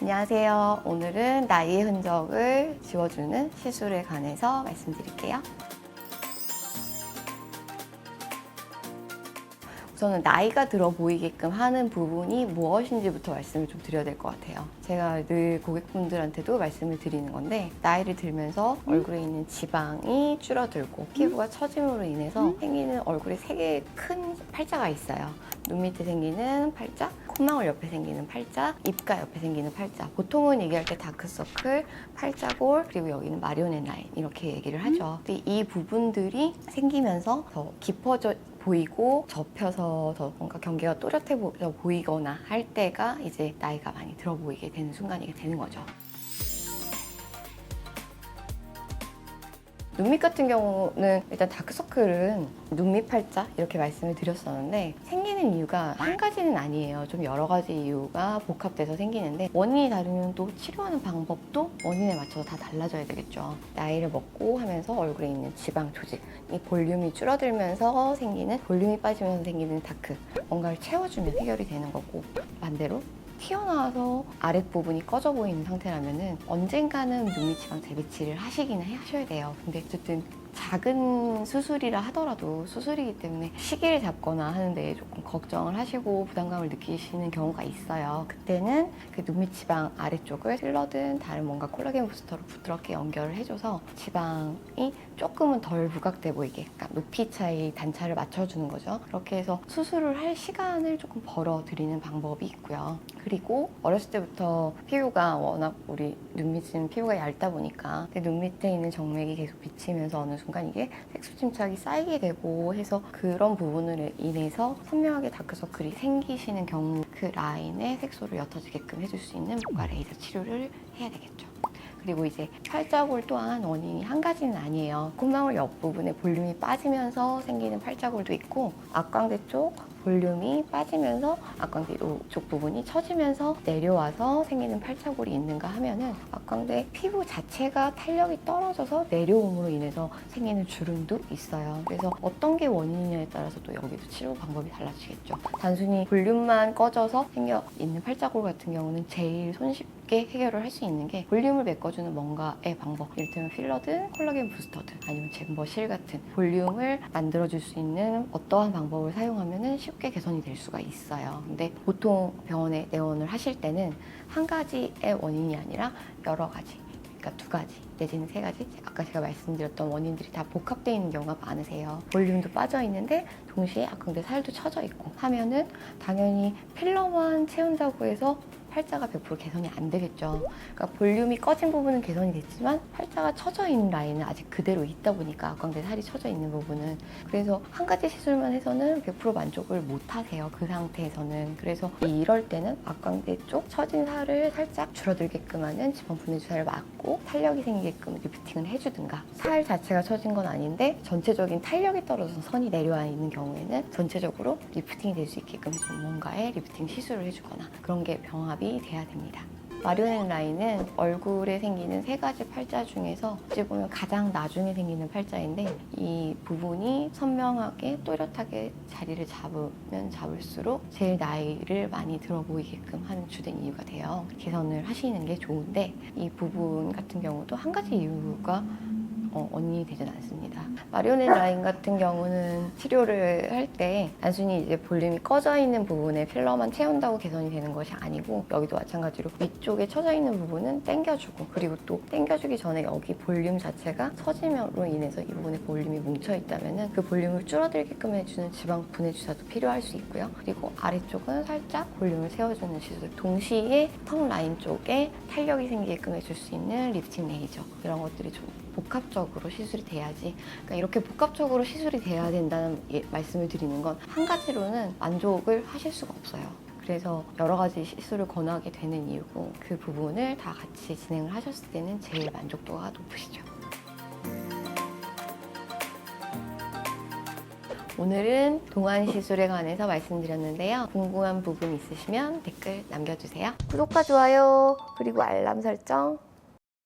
안녕하세요. 오늘은 나이의 흔적을 지워주는 시술에 관해서 말씀드릴게요. 우선은 나이가 들어 보이게끔 하는 부분이 무엇인지부터 말씀을 좀 드려야 될 것 같아요. 제가 늘 고객분들한테도 말씀을 드리는 건데, 나이를 들면서 얼굴에 있는 지방이 줄어들고 피부가 처짐으로 인해서 생기는 얼굴에 세 개의 큰 팔자가 있어요. 눈 밑에 생기는 팔자, 콧망울 옆에 생기는 팔자, 입가 옆에 생기는 팔자. 보통은 얘기할 때 다크서클, 팔자골, 그리고 여기는 마리오넷 라인 이렇게 얘기를 하죠. 근데 이 부분들이 생기면서 더 깊어져 보이고 접혀서 더 뭔가 경계가 또렷해 보이거나 할 때가 이제 나이가 많이 들어 보이게 되는 순간이 되는 거죠. 눈밑 같은 경우는 일단 다크서클은 눈밑 팔자 이렇게 말씀을 드렸었는데, 생기는 이유가 한 가지는 아니에요. 좀 여러 가지 이유가 복합돼서 생기는데, 원인이 다르면 또 치료하는 방법도 원인에 맞춰서 다 달라져야 되겠죠. 나이를 먹고 하면서 얼굴에 있는 지방 조직, 이 볼륨이 줄어들면서 생기는, 볼륨이 빠지면서 생기는 다크, 뭔가를 채워주면 해결이 되는 거고, 반대로 튀어나와서 아랫부분이 꺼져 보이는 상태라면은 언젠가는 눈밑 지방 재배치를 하시기는 하셔야 돼요. 근데 어쨌든 작은 수술이라 하더라도 수술이기 때문에 시기를 잡거나 하는데 조금 걱정을 하시고 부담감을 느끼시는 경우가 있어요. 그때는 그 눈밑 지방 아래쪽을 필러든 다른 뭔가 콜라겐 부스터로 부드럽게 연결을 해줘서 지방이 조금은 덜 부각돼 보이게, 그러니까 높이 차이 단차를 맞춰주는 거죠. 그렇게 해서 수술을 할 시간을 조금 벌어드리는 방법이 있고요. 그리고 어렸을 때부터 피부가 워낙 우리 눈밑은 피부가 얇다 보니까 눈 밑에 있는 정맥이 계속 비치면서 어느 순간 이게 색소 침착이 쌓이게 되고 해서 그런 부분으로 인해서 선명하게 다크서클이 생기시는 경우, 그 라인에 색소를 옅어지게끔 해줄 수 있는 뭔가 레이저 치료를 해야 되겠죠. 그리고 이제 팔자골 또한 원인이 한 가지는 아니에요. 콧망울 옆부분에 볼륨이 빠지면서 생기는 팔자골도 있고, 앞광대 쪽 볼륨이 빠지면서 앞광대 쪽 부분이 처지면서 내려와서 생기는 팔자골이 있는가 하면은 앞광대 피부 자체가 탄력이 떨어져서 내려옴으로 인해서 생기는 주름도 있어요. 그래서 어떤 게 원인이냐에 따라서 또 여기도 치료 방법이 달라지겠죠. 단순히 볼륨만 꺼져서 생겨 있는 팔자골 같은 경우는 제일 손쉽게 해결을 할 수 있는 게 볼륨을 메꿔주는 뭔가의 방법, 이를테면 필러든 콜라겐 부스터든 아니면 잼버실 같은 볼륨을 만들어줄 수 있는 어떠한 방법을 사용하면 쉽게 개선이 될 수가 있어요. 근데 보통 병원에 내원을 하실 때는 한 가지의 원인이 아니라 여러 가지, 그러니까 두 가지 내지는 세 가지, 아까 제가 말씀드렸던 원인들이 다 복합되어 있는 경우가 많으세요. 볼륨도 빠져 있는데 동시에 앞광대 살도 처져 있고 하면은 당연히 필러만 채운다고 해서 팔자가 100% 개선이 안 되겠죠. 그러니까 볼륨이 꺼진 부분은 개선이 됐지만 팔자가 처져 있는 라인은 아직 그대로 있다 보니까, 앞광대 살이 처져 있는 부분은, 그래서 한 가지 시술만 해서는 100% 만족을 못 하세요. 그 상태에서는. 그래서 이럴 때는 앞광대 쪽 처진 살을 살짝 줄어들게끔 하는 지방 분해 주사를 맞고 탄력이 생기게끔 리프팅을 해주든가, 살 자체가 처진 건 아닌데 전체적인 탄력이 떨어져서 선이 내려와 있는 경우에는 전체적으로 리프팅이 될 수 있게끔 해주는 뭔가의 리프팅 시술을 해주거나, 그런 게 병합이 돼야 됩니다. 마리오넷 라인은 얼굴에 생기는 세 가지 팔자 중에서 어찌 보면 가장 나중에 생기는 팔자인데, 이 부분이 선명하게 또렷하게 자리를 잡으면 잡을수록 제일 나이를 많이 들어 보이게끔 하는 주된 이유가 돼요. 개선을 하시는 게 좋은데, 이 부분 같은 경우도 한 가지 이유가 원인이 되진 않습니다. 마리오넷 라인 같은 경우는 치료를 할 때 단순히 이제 볼륨이 꺼져 있는 부분에 필러만 채운다고 개선이 되는 것이 아니고, 여기도 마찬가지로 위쪽에 처져 있는 부분은 당겨주고, 그리고 또 당겨주기 전에 여기 볼륨 자체가 처짐으로 인해서 이 부분에 볼륨이 뭉쳐 있다면은 그 볼륨을 줄어들게끔 해주는 지방 분해 주사도 필요할 수 있고요. 그리고 아래쪽은 살짝 볼륨을 세워주는 시술, 동시에 턱 라인 쪽에 탄력이 생기게끔 해줄 수 있는 리프팅 레이저, 이런 것들이 좀 복합적으로 시술이 돼야지, 그러니까 이렇게 복합적으로 시술이 돼야 된다는 말씀을 드리는 건 한 가지로는 만족을 하실 수가 없어요. 그래서 여러 가지 시술을 권하게 되는 이유고, 그 부분을 다 같이 진행을 하셨을 때는 제일 만족도가 높으시죠. 오늘은 동안 시술에 관해서 말씀드렸는데요. 궁금한 부분 있으시면 댓글 남겨주세요. 구독과 좋아요, 그리고 알람 설정